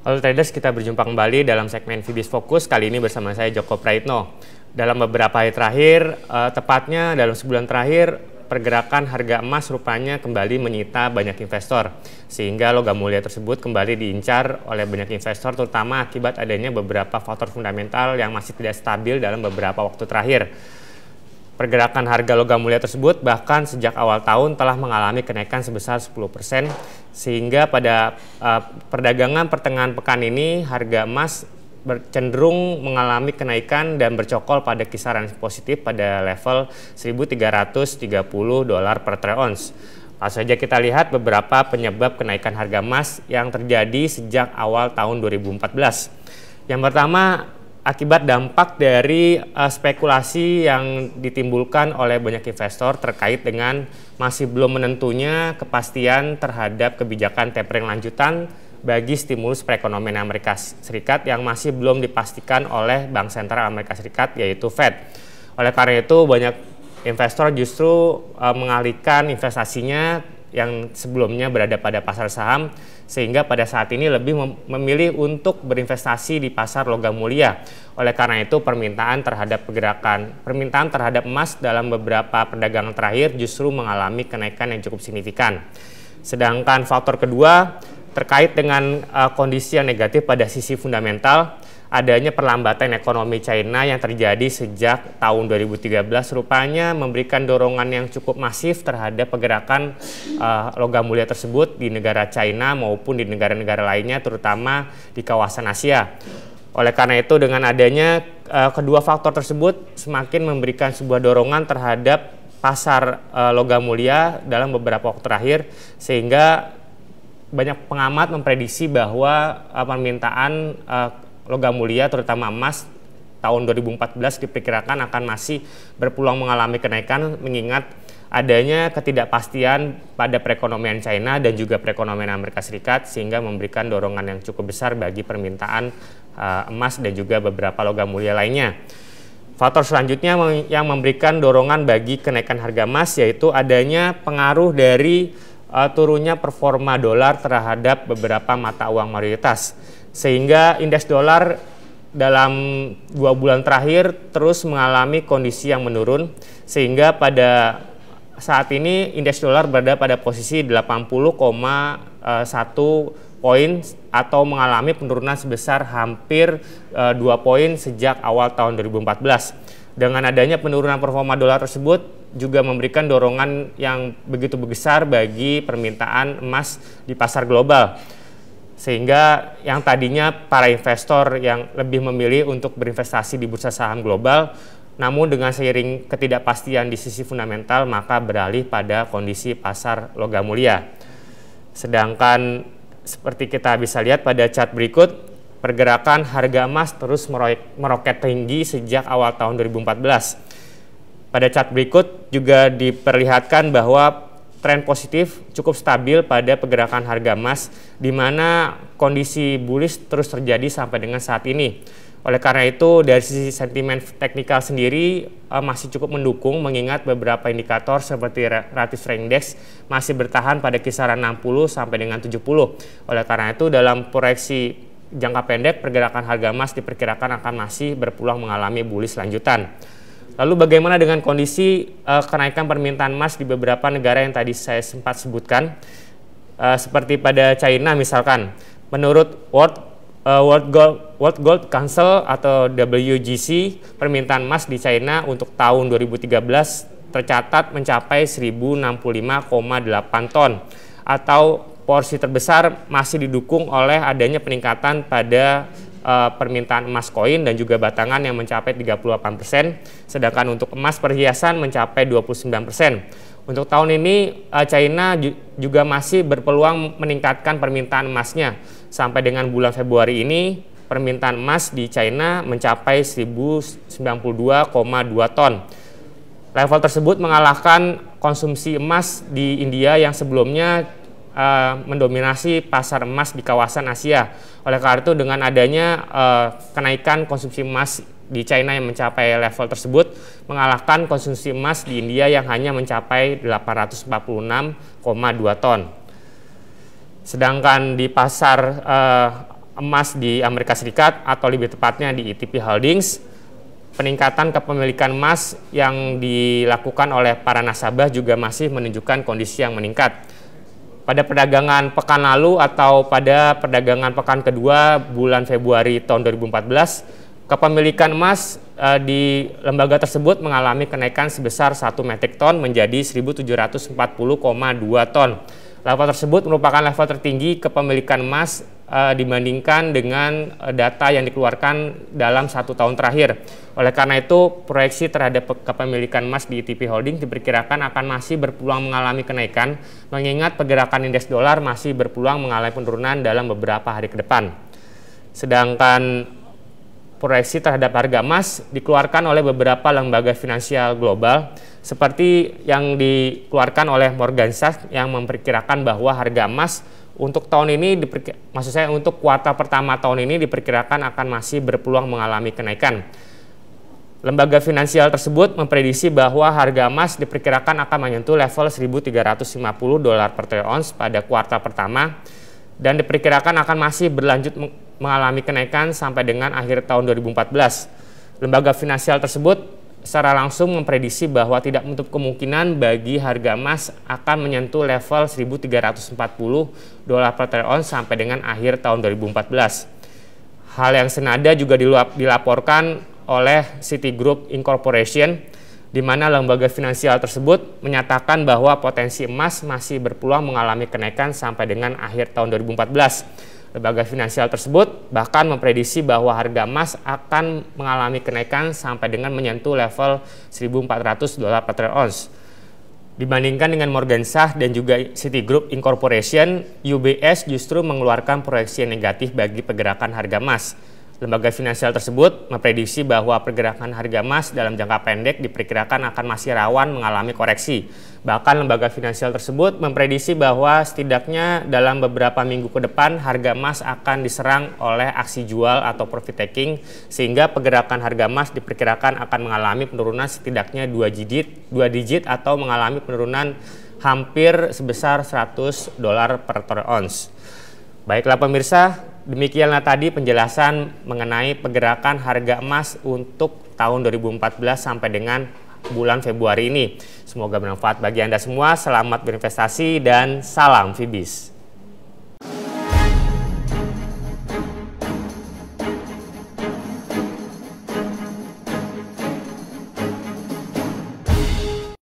Halo traders, kita berjumpa kembali dalam segmen Fibis Fokus, kali ini bersama saya Joko Praitno. Dalam beberapa hari terakhir, tepatnya dalam sebulan terakhir, pergerakan harga emas rupanya kembali menyita banyak investor. Sehingga logam mulia tersebut kembali diincar oleh banyak investor, terutama akibat adanya beberapa faktor fundamental yang masih tidak stabil dalam beberapa waktu terakhir. Pergerakan harga logam mulia tersebut bahkan sejak awal tahun telah mengalami kenaikan sebesar 10%, sehingga pada perdagangan pertengahan pekan ini harga emas cenderung mengalami kenaikan dan bercokol pada kisaran positif pada level $1.330 per troy ounce. Langsung saja kita lihat beberapa penyebab kenaikan harga emas yang terjadi sejak awal tahun 2014. Yang pertama, akibat dampak dari spekulasi yang ditimbulkan oleh banyak investor terkait dengan masih belum menentunya kepastian terhadap kebijakan tapering lanjutan bagi stimulus perekonomian Amerika Serikat yang masih belum dipastikan oleh Bank Sentral Amerika Serikat, yaitu Fed. Oleh karena itu, banyak investor justru mengalihkan investasinya yang sebelumnya berada pada pasar saham, sehingga pada saat ini lebih memilih untuk berinvestasi di pasar logam mulia. Oleh karena itu, permintaan terhadap emas dalam beberapa perdagangan terakhir justru mengalami kenaikan yang cukup signifikan. Sedangkan faktor kedua terkait dengan kondisi yang negatif pada sisi fundamental, adanya perlambatan ekonomi China yang terjadi sejak tahun 2013 rupanya memberikan dorongan yang cukup masif terhadap pergerakan logam mulia tersebut di negara China maupun di negara-negara lainnya, terutama di kawasan Asia. Oleh karena itu, dengan adanya kedua faktor tersebut semakin memberikan sebuah dorongan terhadap pasar logam mulia dalam beberapa waktu terakhir, sehingga banyak pengamat memprediksi bahwa permintaan logam mulia terutama emas tahun 2014 diperkirakan akan masih berpeluang mengalami kenaikan, mengingat adanya ketidakpastian pada perekonomian China dan juga perekonomian Amerika Serikat, sehingga memberikan dorongan yang cukup besar bagi permintaan emas dan juga beberapa logam mulia lainnya. Faktor selanjutnya yang memberikan dorongan bagi kenaikan harga emas yaitu adanya pengaruh dari turunnya performa dolar terhadap beberapa mata uang mayoritas, sehingga indeks dolar dalam 2 bulan terakhir terus mengalami kondisi yang menurun, sehingga pada saat ini indeks dolar berada pada posisi 80,1 poin atau mengalami penurunan sebesar hampir 2 poin sejak awal tahun 2014. Dengan adanya penurunan performa dolar tersebut juga memberikan dorongan yang begitu besar bagi permintaan emas di pasar global, sehingga yang tadinya para investor yang lebih memilih untuk berinvestasi di bursa saham global, namun dengan seiring ketidakpastian di sisi fundamental maka beralih pada kondisi pasar logam mulia. Sedangkan seperti kita bisa lihat pada chart berikut, pergerakan harga emas terus meroket tinggi sejak awal tahun 2014. Pada chart berikut juga diperlihatkan bahwa tren positif cukup stabil pada pergerakan harga emas, di mana kondisi bullish terus terjadi sampai dengan saat ini. Oleh karena itu, dari sisi sentimen teknikal sendiri masih cukup mendukung, mengingat beberapa indikator seperti relative strength index masih bertahan pada kisaran 60 sampai dengan 70. Oleh karena itu, dalam proyeksi jangka pendek, pergerakan harga emas diperkirakan akan masih berpeluang mengalami bullish lanjutan. Lalu bagaimana dengan kondisi kenaikan permintaan emas di beberapa negara yang tadi saya sempat sebutkan, seperti pada China misalkan. Menurut World Gold Council atau WGC, permintaan emas di China untuk tahun 2013 tercatat mencapai 1065,8 ton, atau porsi terbesar masih didukung oleh adanya peningkatan pada permintaan emas koin dan juga batangan yang mencapai 38%, sedangkan untuk emas perhiasan mencapai 29%. Untuk tahun ini, China juga masih berpeluang meningkatkan permintaan emasnya. Sampai dengan bulan Februari ini, permintaan emas di China mencapai 1092,2 ton. Level tersebut mengalahkan konsumsi emas di India yang sebelumnya mendominasi pasar emas di kawasan Asia. Oleh karena itu, dengan adanya kenaikan konsumsi emas di China yang mencapai level tersebut, mengalahkan konsumsi emas di India yang hanya mencapai 846,2 ton. Sedangkan di pasar emas di Amerika Serikat atau lebih tepatnya di ETP Holdings. Peningkatan kepemilikan emas yang dilakukan oleh para nasabah juga masih menunjukkan kondisi yang meningkat. Pada perdagangan pekan lalu atau pada perdagangan pekan kedua bulan Februari tahun 2014, kepemilikan emas di lembaga tersebut mengalami kenaikan sebesar 1 metrik ton menjadi 1.740,2 ton. Level tersebut merupakan level tertinggi kepemilikan emas dibandingkan dengan data yang dikeluarkan dalam 1 tahun terakhir. Oleh karena itu, proyeksi terhadap kepemilikan emas di ETP Holding diperkirakan akan masih berpeluang mengalami kenaikan, mengingat pergerakan indeks dolar masih berpeluang mengalami penurunan dalam beberapa hari ke depan. Sedangkan proyeksi terhadap harga emas dikeluarkan oleh beberapa lembaga finansial global, seperti yang dikeluarkan oleh Morgan Sachs yang memperkirakan bahwa harga emas untuk tahun ini, untuk kuartal pertama tahun ini diperkirakan akan masih berpeluang mengalami kenaikan. Lembaga finansial tersebut memprediksi bahwa harga emas diperkirakan akan menyentuh level 1.350 dolar per troy ounce pada kuartal pertama dan diperkirakan akan masih berlanjut mengalami kenaikan sampai dengan akhir tahun 2014. Lembaga finansial tersebut secara langsung memprediksi bahwa tidak menutup kemungkinan bagi harga emas akan menyentuh level 1.340 dolar per troy ounce sampai dengan akhir tahun 2014. Hal yang senada juga dilaporkan oleh Citigroup Incorporation, di mana lembaga finansial tersebut menyatakan bahwa potensi emas masih berpeluang mengalami kenaikan sampai dengan akhir tahun 2014. Lembaga finansial tersebut bahkan memprediksi bahwa harga emas akan mengalami kenaikan sampai dengan menyentuh level 1.400 dolar per troy ounce. Dibandingkan dengan Morgan Sachs dan juga Citigroup Incorporation, UBS justru mengeluarkan proyeksi yang negatif bagi pergerakan harga emas. Lembaga finansial tersebut memprediksi bahwa pergerakan harga emas dalam jangka pendek diperkirakan akan masih rawan mengalami koreksi. Bahkan lembaga finansial tersebut memprediksi bahwa setidaknya dalam beberapa minggu ke depan harga emas akan diserang oleh aksi jual atau profit taking, sehingga pergerakan harga emas diperkirakan akan mengalami penurunan setidaknya 2 digit atau mengalami penurunan hampir sebesar 100 dolar per troy ounce. Baiklah pemirsa, demikianlah tadi penjelasan mengenai pergerakan harga emas untuk tahun 2014 sampai dengan bulan Februari ini. Semoga bermanfaat bagi Anda semua. Selamat berinvestasi dan salam Fibis.